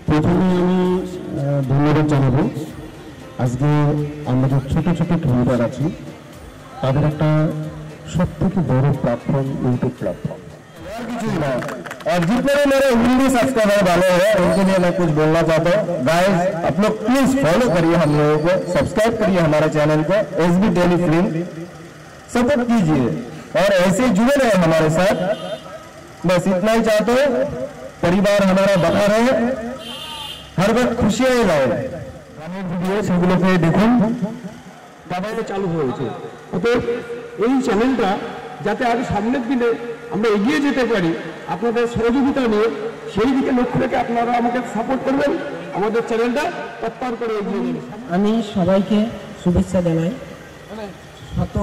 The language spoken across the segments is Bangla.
প্রথমে আমি ধন্যবাদ জানাবো আজকে আমাদের ছোট ছোট ক্রিয়েটার আছে তাদের একটা सबसे बड़ा प्लेटफॉर्म यूट्यूब प्लेटफॉर्म और जितने भी मेरे हिंदी सब्सक्राइबर वाले हैं उनके लिए मैं कुछ बोलना चाहता हूँ। गाइस आप लोग प्लीज फॉलो करिए हम लोगों को, सब्सक्राइब करिए हमारे चैनल को SB डेली फिल्म, सपोर्ट कीजिए और ऐसे जुड़े रहे हमारे साथ। बस इतना ही चाहते हो, परिवार हमारा बना रहे, हर वक्त खुशियां लाए। वीडियो সেগুলো দেখুন দাবাতে চালু হয়েছে। অতএব এই চ্যানেলটা যাতে আরো সামনের দিনে আমরা এগিয়ে যেতে পারি আপনাদের সহযোগিতা নিয়ে, সেই দিকে লক্ষ্য রেখে আপনারা আমাকে সাপোর্ট করবেন, আমাদের চ্যানেলটা তৎপর করে এগিয়ে নেবেন। আমি সবাইকে শুভেচ্ছা জানাই, শত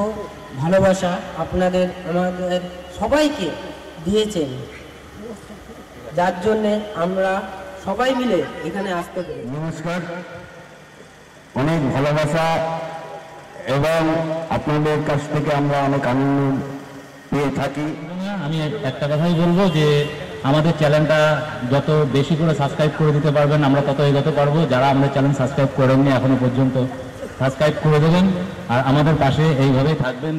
ভালোবাসা আপনাদের আমাদের সবাইকে দিয়েছেন, যার জন্যে আমরা সবাই মিলে এখানে আসতে পারি। নমস্কার, অনেক ভালোবাসা এবং আপনাদের কাছ থেকে আমরা অনেক আনন্দ পেয়ে থাকি। আমি একটা কথাই বলবো যে আমাদের চ্যানেলটা যত বেশি করে সাবস্ক্রাইব করে দিতে পারবেন আমরা তত এগোতে পারবো। যারা আমাদের চ্যানেল সাবস্ক্রাইব করেননি এখনো পর্যন্ত সাবস্ক্রাইব করে দেবেন আর আমাদের পাশে এইভাবেই থাকবেন।